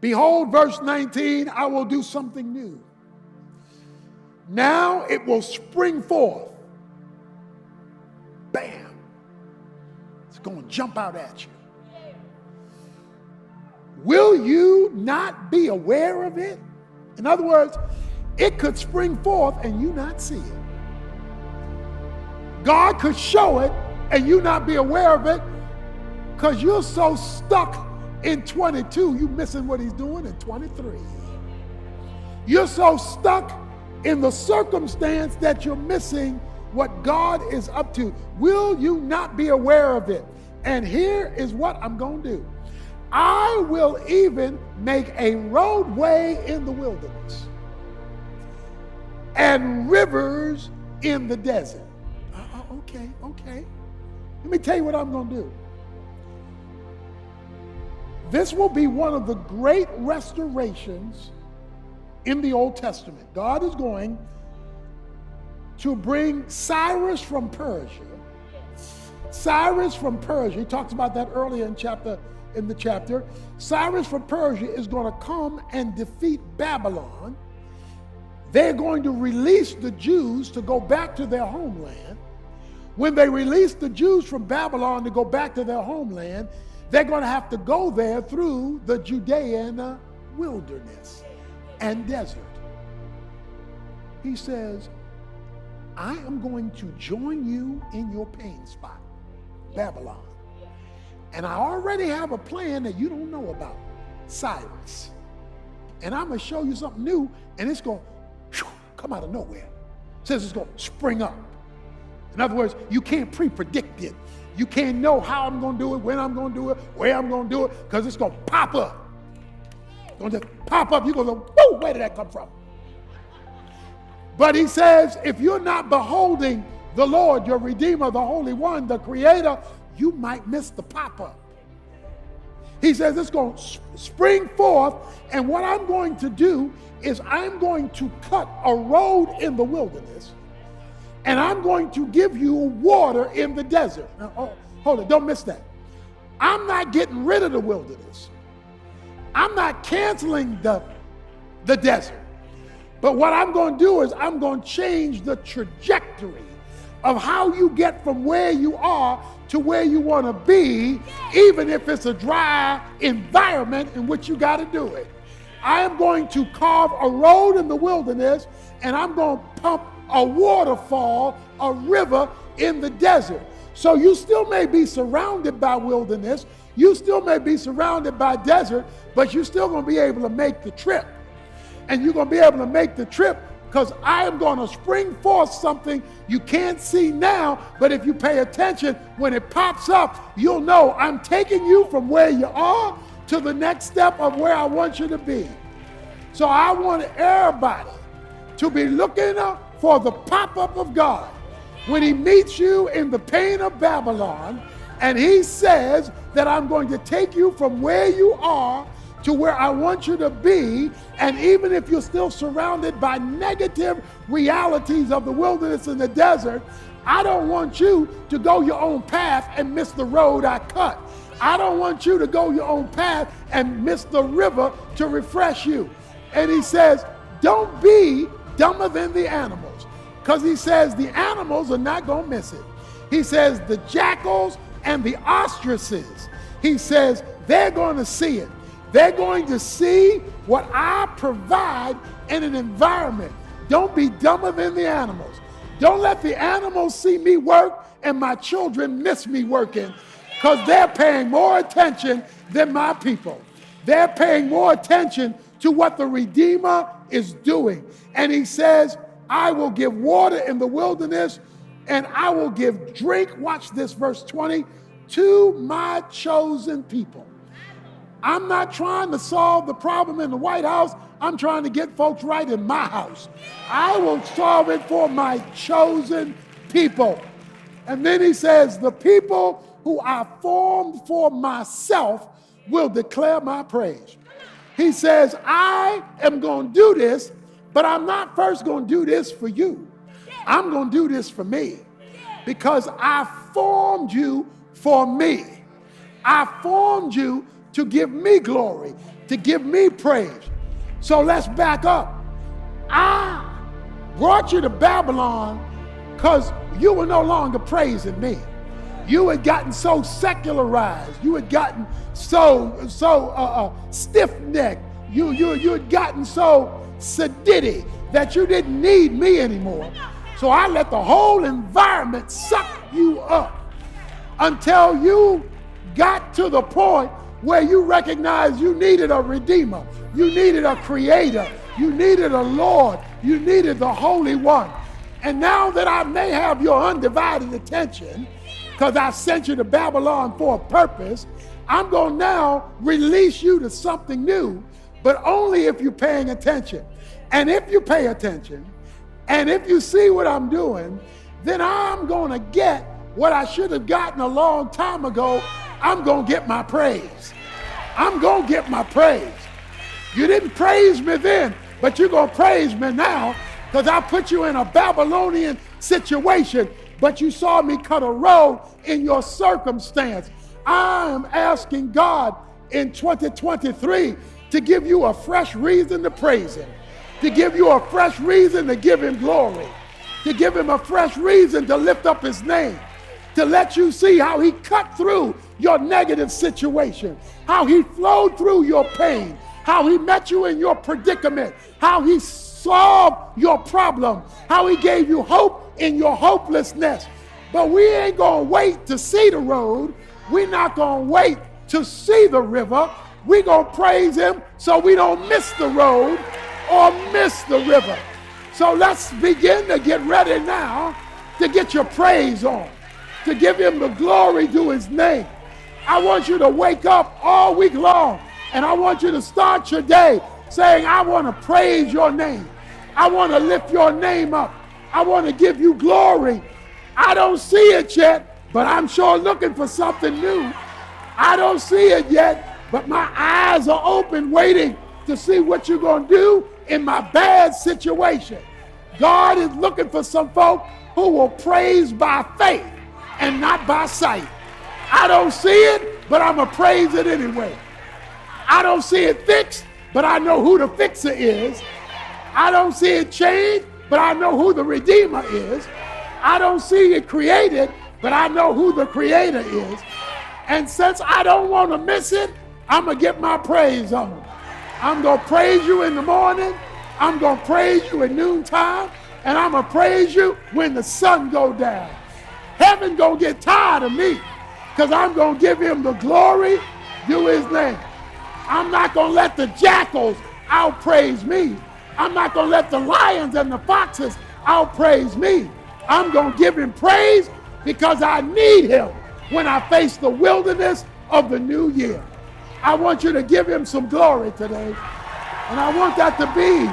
Behold, verse 19, I will do something new. Now it will spring forth. Bam. It's going to jump out at you. Will you not be aware of it? In other words, it could spring forth and you not see it. God could show it and you not be aware of it because you're so stuck in 22, you missing what he's doing in 23. You're so stuck in the circumstance that you're missing what God is up to. Will you not be aware of it? And here is what I'm going to do. I will even make a roadway in the wilderness and rivers in the desert. Okay. Let me tell you what I'm going to do. This will be one of the great restorations in the Old Testament. God is going to bring Cyrus from Persia. Cyrus from Persia, he talks about that earlier in the chapter. Cyrus from Persia is going to come and defeat Babylon. They're going to release the Jews to go back to their homeland. When they release the Jews from Babylon to go back to their homeland, they're going to have to go there through the Judean wilderness and desert. He says, I am going to join you in your pain spot, Babylon. And I already have a plan that you don't know about, Cyrus. And I'm going to show you something new, and it's going to come out of nowhere. It says it's going to spring up. In other words, you can't pre-predict it. You can't know how I'm going to do it, when I'm going to do it, where I'm going to do it, because it's going to pop up. It's going to just pop up. You're going to go, whoa, where did that come from? But he says, if you're not beholding the Lord, your Redeemer, the Holy One, the Creator, you might miss the pop-up. He says it's going to spring forth, and what I'm going to do is I'm going to cut a road in the wilderness, and I'm going to give you water in the desert. Now, hold it, don't miss that. I'm not getting rid of the wilderness. I'm not canceling the desert. But what I'm going to do is I'm going to change the trajectory of how you get from where you are to where you want to be, even if it's a dry environment in which you got to do it. I am going to carve a road in the wilderness, and I'm going to pump a waterfall, a river in the desert. So you still may be surrounded by wilderness, you still may be surrounded by desert, but you're still going to be able to make the trip. And you're going to be able to make the trip because I am going to spring forth something you can't see now, but if you pay attention, when it pops up, you'll know I'm taking you from where you are to the next step of where I want you to be. So I want everybody to be looking for the pop-up of God when he meets you in the pain of Babylon, and he says that I'm going to take you from where you are to where I want you to be. And even if you're still surrounded by negative realities of the wilderness and the desert, I don't want you to go your own path and miss the road I cut. I don't want you to go your own path and miss the river to refresh you. And he says, don't be dumber than the animals, because he says the animals are not going to miss it. He says the jackals and the ostriches, he says they're going to see it. They're going to see what I provide in an environment. Don't be dumber than the animals. Don't let the animals see me work and my children miss me working, because they're paying more attention than my people. They're paying more attention to what the Redeemer is doing. And he says, I will give water in the wilderness, and I will give drink, watch this, verse 20, to my chosen people. I'm not trying to solve the problem in the White House. I'm trying to get folks right in my house. I will solve it for my chosen people. And then he says, the people who I formed for myself will declare my praise. He says, I am going to do this, but I'm not first going to do this for you. I'm going to do this for me, because I formed you for me. I formed you to give me glory. to give me praise. So let's back up. I brought you to Babylon because you were no longer praising me. You had gotten so secularized. You had gotten so stiff-necked. You had gotten so sedity that you didn't need me anymore. So I let the whole environment suck you up until you got to the point where you recognized you needed a redeemer, you needed a creator, you needed a Lord, you needed the Holy One. And now that I may have your undivided attention, because I sent you to Babylon for a purpose, I'm going to now release you to something new, but only if you're paying attention. And if you pay attention, and if you see what I'm doing, then I'm going to get what I should have gotten a long time ago. I'm going to get my praise. I'm going to get my praise. You didn't praise me then, but you're going to praise me now because I put you in a Babylonian situation, but you saw me cut a road in your circumstance. I am asking God in 2023 to give you a fresh reason to praise him, to give you a fresh reason to give him glory, to give him a fresh reason to lift up his name, to let you see how he cut through your negative situation, how he flowed through your pain, how he met you in your predicament, how he solved your problem, how he gave you hope in your hopelessness. But we ain't gonna wait to see the road. We're not gonna wait to see the river. We're gonna praise him so we don't miss the road or miss the river. So let's begin to get ready now to get your praise on, to give him the glory to his name. I want you to wake up all week long and I want you to start your day saying, I want to praise your name. I want to lift your name up. I want to give you glory. I don't see it yet, but I'm sure looking for something new. I don't see it yet, but my eyes are open waiting to see what you're going to do in my bad situation. God is looking for some folk who will praise by faith and not by sight. I don't see it, but I'm going to praise it anyway. I don't see it fixed, but I know who the fixer is. I don't see it changed, but I know who the Redeemer is. I don't see it created, but I know who the Creator is. And since I don't want to miss it, I'm going to get my praise on. I'm going to praise you in the morning. I'm going to praise you at noontime. And I'm going to praise you when the sun goes down. Heaven going to get tired of me because I'm going to give him the glory due his name. I'm not going to let the jackals outpraise me. I'm not going to let the lions and the foxes outpraise me. I'm going to give him praise because I need him when I face the wilderness of the new year. I want you to give him some glory today. And I want that to be